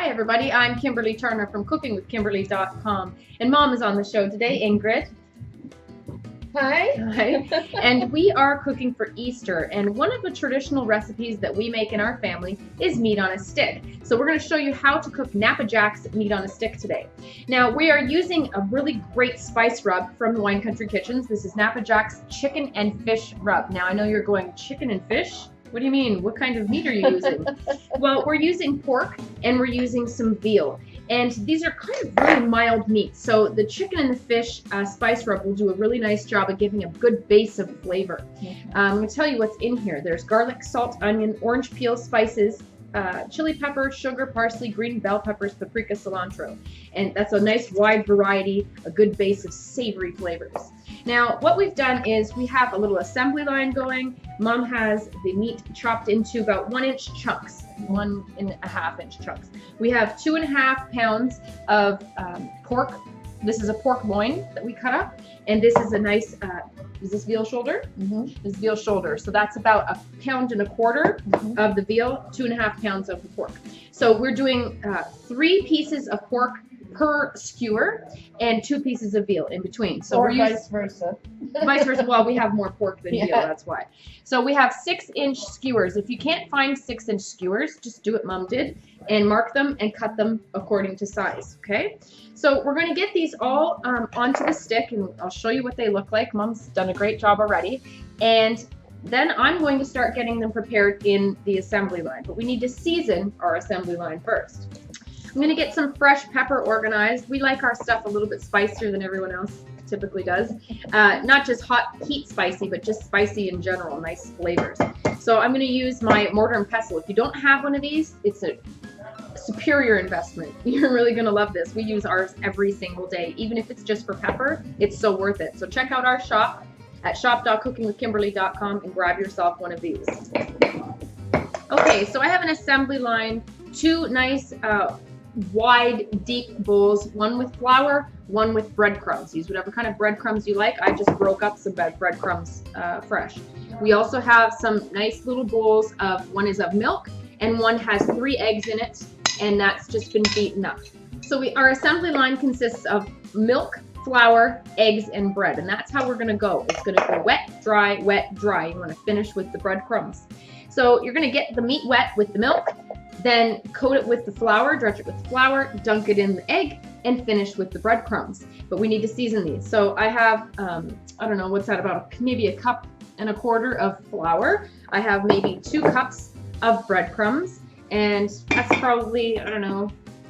Hi everybody, I'm Kimberly Turner from cookingwithkimberly.com, and Mom is on the show today, Ingrid. Hi. Hi. And we are cooking for Easter, and one of the traditional recipes that we make in our family is meat on a stick. So we're going to show you how to cook Napa Jack's meat on a stick today. Now we are using a really great spice rub from the Wine Country Kitchens. This is Napa Jack's chicken and fish rub. Now I know you're going, chicken and fish? What do you mean? What kind of meat are you using? Well, we're using pork and we're using some veal. And these are kind of really mild meats. So the chicken and the fish spice rub will do a really nice job of giving a good base of flavor. I'm going to tell you what's in here. There's garlic, salt, onion, orange peel, spices, chili pepper, sugar, parsley, green bell peppers, paprika, cilantro. And that's a nice wide variety, a good base of savory flavors. Now, what we've done is we have a little assembly line going. Mom has the meat chopped into about 1-inch chunks, 1.5 inch chunks. We have 2.5 pounds of pork. This is a pork loin that we cut up, and this is a nice, is this veal shoulder? This is veal shoulder. So that's about 1.25 pounds of the veal, 2.5 pounds of the pork. So we're doing 3 pieces of pork per skewer and 2 pieces of veal in between. So or vice versa. Vice versa. Well, we have more pork than veal, that's why. So we have 6-inch skewers. If you can't find 6-inch skewers, just do what Mom did and mark them and cut them according to size, okay? So we're going to get these all onto the stick, and I'll show you what they look like. Mom's done a great job already. And then I'm going to start getting them prepared in the assembly line. But we need to season our assembly line first. I'm going to get some fresh pepper organized. We like our stuff a little bit spicier than everyone else typically does. Not just hot heat spicy, but just spicy in general, nice flavors. So I'm going to use my mortar and pestle. If you don't have one of these, it's a superior investment. You're really going to love this. We use ours every single day. Even if it's just for pepper, it's so worth it. So check out our shop at shop.cookingwithkimberly.com and grab yourself one of these. Okay, so I have an assembly line, 2 nice wide, deep bowls, one with flour, one with breadcrumbs. Use whatever kind of breadcrumbs you like. I just broke up some breadcrumbs fresh. We also have some nice little bowls of, one is of milk and one has 3 eggs in it, and that's just been beaten up. So our assembly line consists of milk, flour, eggs, and bread, and that's how we're going to go. It's going to go wet, dry, wet, dry. You want to finish with the breadcrumbs. So you're going to get the meat wet with the milk, then coat it with the flour, dredge it with flour, dunk it in the egg, and finish with the breadcrumbs. But we need to season these. So I have, I don't know, what's that, about maybe 1.25 cups of flour. I have maybe 2 cups of breadcrumbs, and that's probably, I don't know,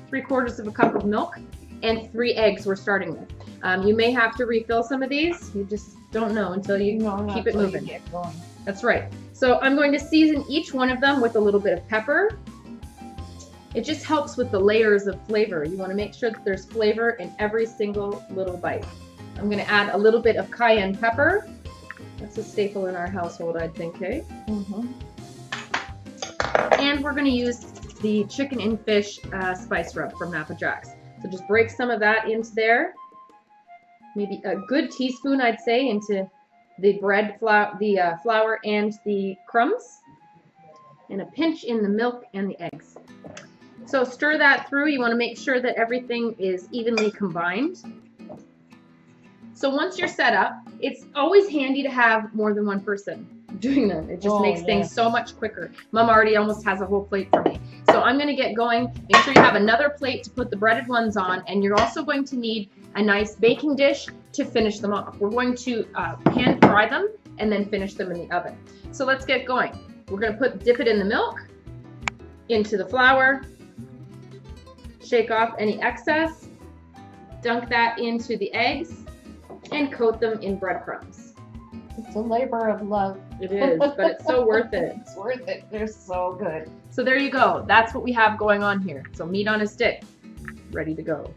3/4 cup of milk, and 3 eggs we're starting with. You may have to refill some of these. You just don't know until you keep it moving. Get going. That's right. So I'm going to season each one of them with a little bit of pepper. It just helps with the layers of flavor. You want to make sure that there's flavor in every single little bite. I'm going to add a little bit of cayenne pepper. That's a staple in our household, I'd think, eh? And we're going to use the chicken and fish spice rub from Napa Jack's. So just break some of that into there. Maybe a good teaspoon, I'd say, into the flour and the crumbs. And a pinch in the milk and the eggs. So stir that through. You want to make sure that everything is evenly combined. So once you're set up, it's always handy to have more than one person doing them. It just makes things so much quicker. Mom already almost has a whole plate for me. So I'm going to get going. Make sure you have another plate to put the breaded ones on, and you're also going to need a nice baking dish to finish them off. We're going to pan fry them and then finish them in the oven. So let's get going. We're going to dip it in the milk, into the flour, shake off any excess, dunk that into the eggs, and coat them in breadcrumbs. It's a labor of love. It is, but it's so worth it. It's worth it. They're so good. So there you go. That's what we have going on here. So meat on a stick, ready to go.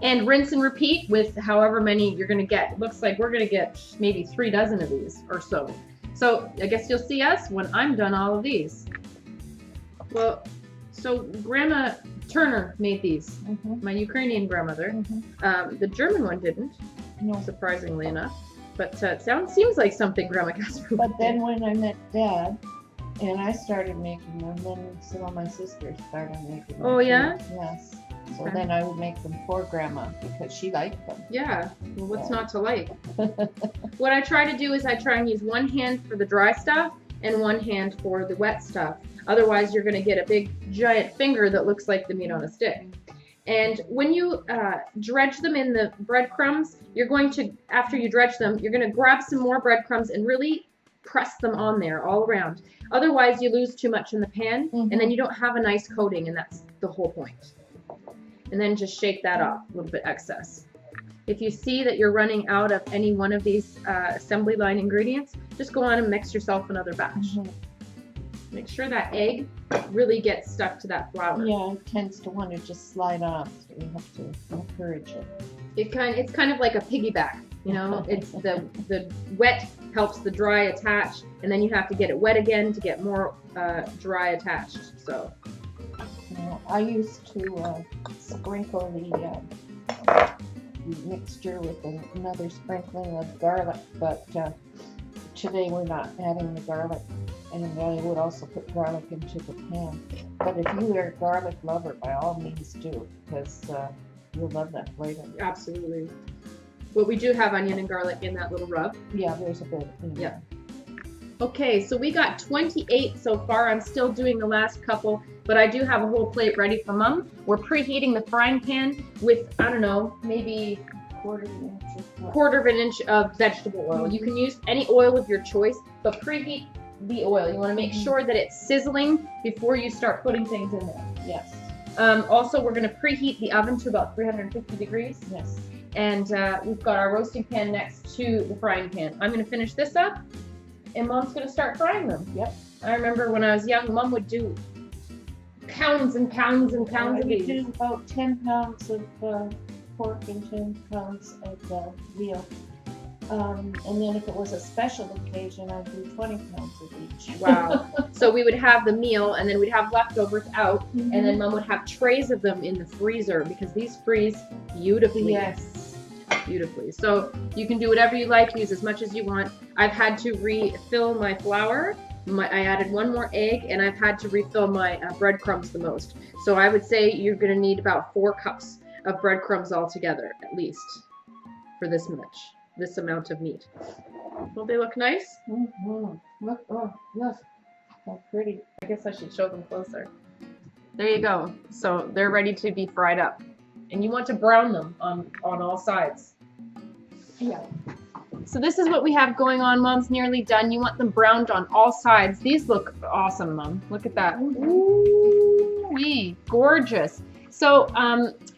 And rinse and repeat with however many you're going to get. It looks like we're going to get maybe 3 dozen of these or so. So I guess you'll see us when I'm done all of these. Well, so Grandma Turner made these, my Ukrainian grandmother. The German one didn't, surprisingly enough. But seems like something Grandma Casper would But then when I met Dad, And I started making them, then some of my sisters started making them. Oh, too. yeah? Yes. So Okay. then I would make them for Grandma because she liked them. Yeah, well, what's Yeah. not to like? What I try to do is I try and use one hand for the dry stuff and one hand for the wet stuff. Otherwise, you're going to get a big giant finger that looks like the meat on a stick. And when you dredge them in the breadcrumbs, you're going to, after you dredge them, you're going to grab some more breadcrumbs and really press them on there all around. Otherwise, you lose too much in the pan, and then you don't have a nice coating, and that's the whole point. And then just shake that off, a little bit excess. If you see that you're running out of any one of these assembly line ingredients, just go on and mix yourself another batch. Make sure that egg really gets stuck to that flour. Yeah, it tends to want to just slide off, so you have to encourage it. It's kind of like a piggyback, you know. It's the wet helps the dry attach, and then you have to get it wet again to get more dry attached. So I used to sprinkle the mixture with another sprinkling of garlic, but today we're not adding the garlic. And I would also put garlic into the pan. But if you are a garlic lover, by all means do, because you'll love that flavor. absolutely. But we do have onion and garlic in that little rub. Yeah, there's a bit in there. Okay, so we got 28 so far. I'm still doing the last couple, but I do have a whole plate ready for Mom. We're preheating the frying pan with, I don't know, maybe quarter of an inch of vegetable oil. You can use any oil of your choice, but preheat the oil. You want to make sure that it's sizzling before you start putting things in there. Yes. Also, we're going to preheat the oven to about 350 degrees. Yes. And we've got our roasting pan next to the frying pan. I'm going to finish this up, and Mom's going to start frying them. Yep. I remember when I was young, Mom would do pounds and pounds and pounds of We these. do about 10 pounds of pork and 10 pounds of veal. And then if it was a special occasion, I'd do 20 pounds of each. Wow. So we would have the meal, and then we'd have leftovers out, and then Mom would have trays of them in the freezer because these freeze beautifully. Yes. Beautifully. So you can do whatever you like, use as much as you want. I've had to refill my flour. I added one more egg, and I've had to refill my breadcrumbs the most. So I would say you're going to need about 4 cups of breadcrumbs altogether, at least, for this amount of meat. Don't they look nice? Look, oh, look, how pretty. I guess I should show them closer. There you go. So they're ready to be fried up. And you want to brown them on all sides. Yeah. So this is what we have going on. Mom's nearly done. You want them browned on all sides. These look awesome, Mom. Look at that. Ooh-wee, gorgeous. So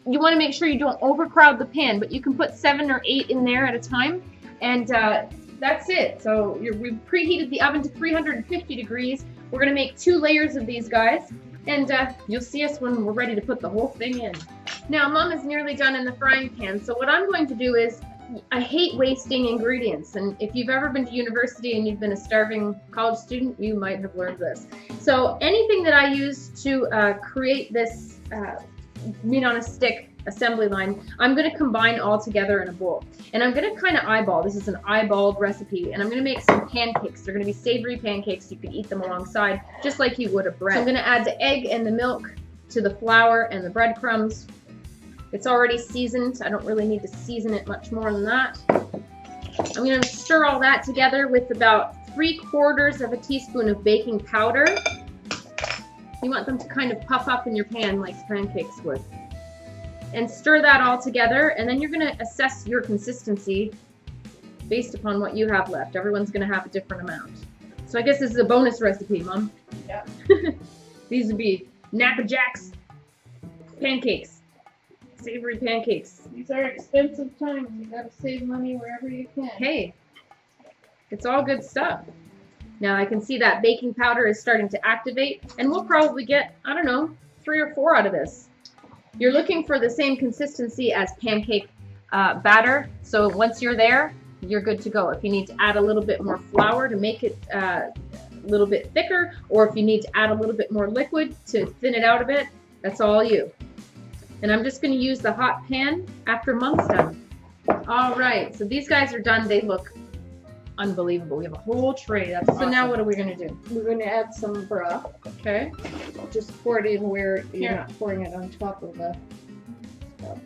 you want to make sure you don't overcrowd the pan, but you can put 7 or 8 in there at a time. And that's it. So we've preheated the oven to 350 degrees. We're going to make 2 layers of these guys. And you'll see us when we're ready to put the whole thing in. Now, Mom is nearly done in the frying pan. So what I'm going to do is, I hate wasting ingredients. And if you've ever been to university and you've been a starving college student, you might have learned this. So anything that I use to create this meat on a stick assembly line, I'm going to combine all together in a bowl. And I'm going to kind of eyeball. This is an eyeballed recipe. And I'm going to make some pancakes. They're going to be savory pancakes. You can eat them alongside, just like you would a bread. So I'm going to add the egg and the milk to the flour and the breadcrumbs. It's already seasoned. I don't really need to season it much more than that. I'm going to stir all that together with about 3/4 of a teaspoon of baking powder. You want them to kind of puff up in your pan like pancakes would. And stir that all together, and then you're going to assess your consistency based upon what you have left. Everyone's going to have a different amount. So I guess this is a bonus recipe, Mom. Yeah. These would be Napa Jack's pancakes. Savory pancakes. These are expensive times. You gotta save money wherever you can. Hey, it's all good stuff. Now I can see that baking powder is starting to activate, and we'll probably get, I don't know, 3 or 4 out of this. You're looking for the same consistency as pancake batter, so once you're there, you're good to go. If you need to add a little bit more flour to make it a little bit thicker, or if you need to add a little bit more liquid to thin it out a bit, that's all you. And I'm just going to use the hot pan after Mom's done. All right, so these guys are done. They look unbelievable. We have a whole tray. That's So awesome. now What are we gonna do? We're going to add some broth. Okay. Just pour it in where you're Here. not pouring it on top of the stuff.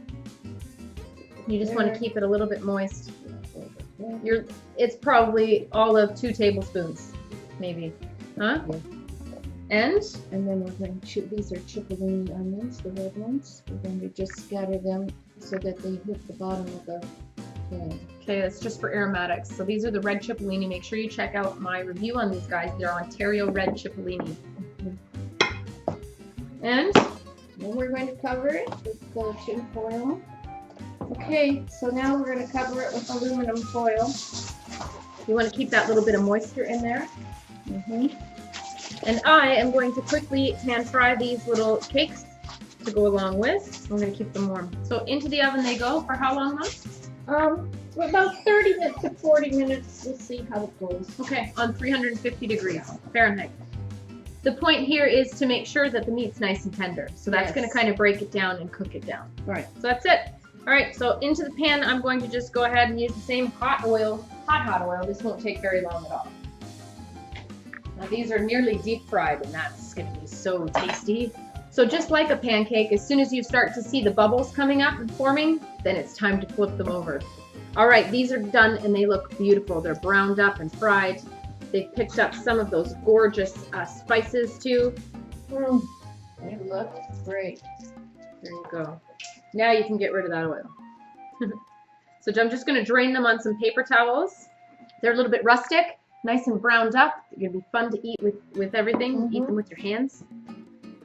You just want to keep it a little bit moist. It's probably all of 2 tablespoons, maybe. Huh? Yeah. And then we're going to, these are cipollini onions, the red ones. We're going to just scatter them so that they hit the bottom of the pan. okay, that's just for aromatics. So these are the red cipollini. Make sure you check out my review on these guys. They're Ontario red cipollini. And Then we're going to cover it with tin foil. Okay, so now we're going to cover it with aluminum foil. you want to keep that little bit of moisture in there. Mm-hmm. And I am going to quickly pan fry these little cakes to go along with. I'm going to keep them warm. So into the oven they go for how long, Mom? About 30 minutes to 40 minutes. We'll see how it goes. Okay, on 350 degrees Fahrenheit. The point here is to make sure that the meat's nice and tender. So that's Yes. going to kind of break it down and cook it down. Right. So that's it. All right, so into the pan, I'm going to just go ahead and use the same hot oil. Hot oil. This won't take very long at all. Now these are nearly deep fried, and that's going to be so tasty. So just like a pancake, as soon as you start to see the bubbles coming up and forming, then it's time to flip them over. All right, these are done, and they look beautiful. They're browned up and fried. They've picked up some of those gorgeous spices too. They look great. There you go. Now you can get rid of that oil. So I'm just going to drain them on some paper towels. They're a little bit rustic, nice and browned up. They're going to be fun to eat with everything. Eat them with your hands.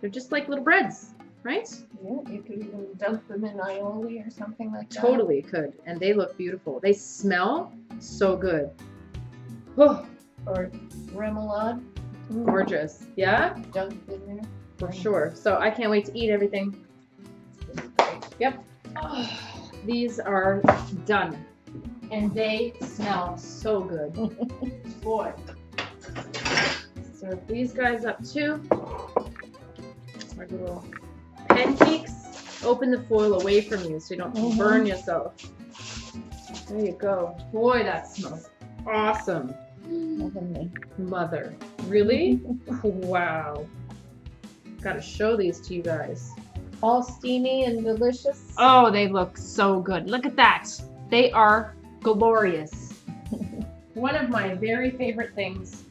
They're just like little breads, right? Yeah, you could even dunk them in aioli or something like that. Totally could. And they look beautiful. They smell so good. Oh, Or remoulade. gorgeous. Yeah? Dunked in there. For sure. So I can't wait to eat everything. Yep. These are done. And they smell so good. Boy. Serve these guys up too. Our little pancakes. Open the foil away from you so you don't burn yourself. There you go. Boy, that smells awesome. Heavenly. Mother. Really? Wow. Gotta show these to you guys. All steamy and delicious. Oh, they look so good. Look at that. They are glorious. One of my very favorite things.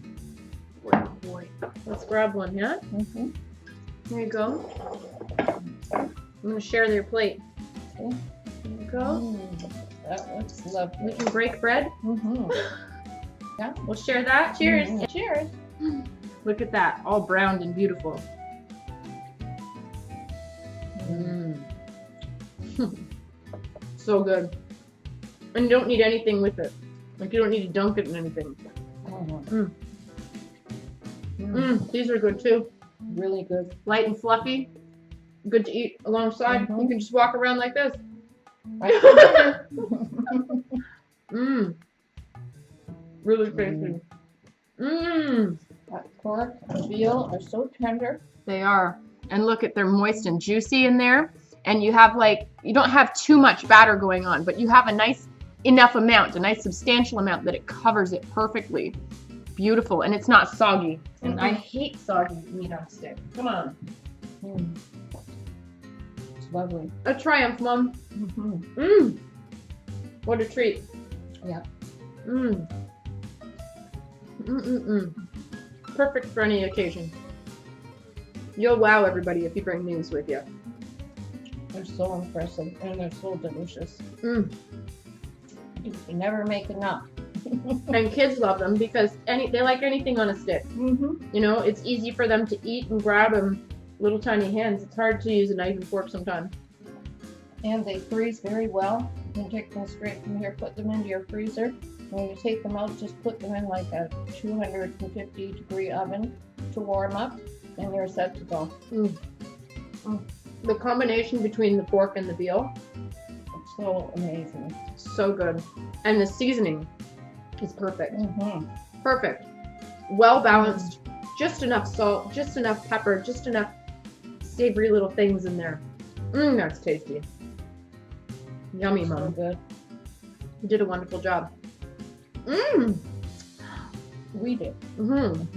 Oh boy. Let's grab one, yeah? There you go. I'm going to share their plate. Okay. There you go. That looks lovely. We can break bread. Yeah. We'll share that. Cheers. Cheers. Look at that. All browned and beautiful. So good. And you don't need anything with it. Like you don't need to dunk it in anything. These are good too. Really good. Light and fluffy. Good to eat alongside. You can just walk around like this. Really tasty. That pork and veal are so tender. They are. And look at, they're moist and juicy in there. And you have like, you don't have too much batter going on, but you have a nice enough amount, a nice substantial amount that it covers it perfectly. Beautiful. And it's not soggy. And I hate soggy meat on stick. Come on. It's lovely. A triumph, Mom. What a treat. Yeah. Perfect for any occasion. You'll wow everybody if you bring these with you. They're so impressive and they're so delicious. You can never make enough. And kids love them because they like anything on a stick. You know, it's easy for them to eat and grab them. Little tiny hands. It's hard to use a knife and fork sometimes. And they freeze very well. You can take them straight from here, put them into your freezer. When you take them out, just put them in like a 250 degree oven to warm up, and you're set to go. The combination between the pork and the veal, it's so amazing. So good. And the seasoning is perfect. Perfect. Well balanced. Just enough salt, just enough pepper, just enough savory little things in there. That's tasty. Yummy, Mom. So good. You did a wonderful job. We did. I'm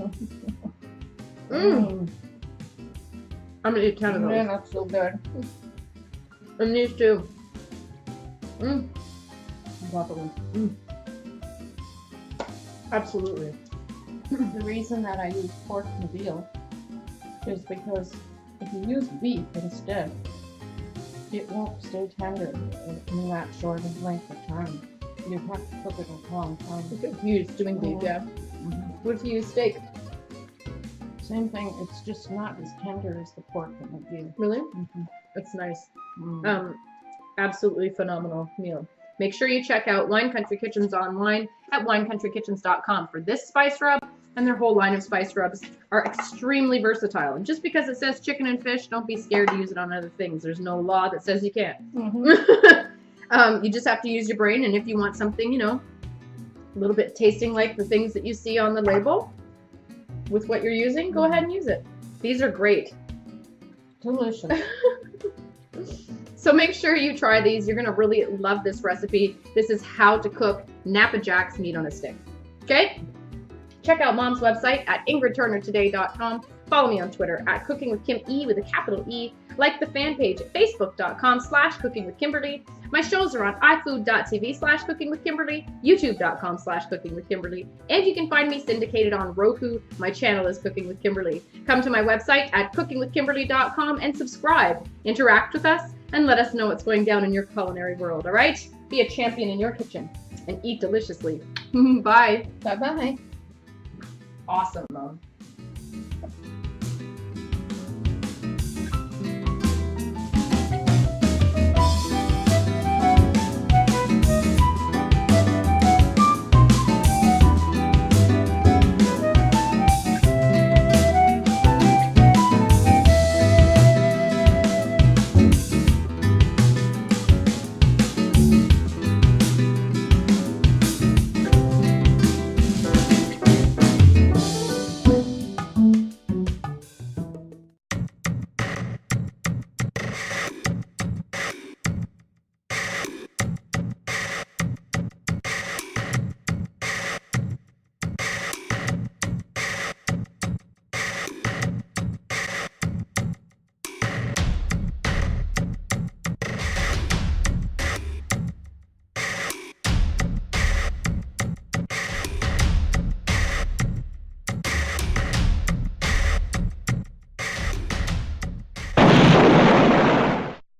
gonna eat 10 of those. Yeah, that's so good. And these two. Lovely. Absolutely. The reason that I use pork and veal is because if you use beef instead, it won't stay tender in that short of length of time. You have to cook it a long time. I'm confused doing beef, yeah. What if you use steak? Same thing, it's just not as tender as the pork and the veal. Really? That's nice. Absolutely phenomenal meal. Make sure you check out Wine Country Kitchens online at winecountrykitchens.com for this spice rub, and their whole line of spice rubs are extremely versatile. And just because it says chicken and fish, don't be scared to use it on other things. There's no law that says you can't. You just have to use your brain, and if you want something, you know, a little bit tasting like the things that you see on the label with what you're using, go ahead and use it. These are great. Delicious. So make sure you try these. You're going to really love this recipe. This is how to cook Napa Jack's meat on a stick. Okay? Check out Mom's website at ingridturnertoday.com. Follow me on Twitter at cookingwithkime with a capital E. Like the fan page at facebook.com/cookingwithkimberly. My shows are on ifood.tv/cookingwithkimberly, youtube.com/cookingwithkimberly, and you can find me syndicated on Roku. My channel is Cooking with Kimberly. Come to my website at cookingwithkimberly.com and subscribe. Interact with us and let us know what's going down in your culinary world, all right? Be a champion in your kitchen and eat deliciously. Bye. Bye-bye. Awesome, Mom.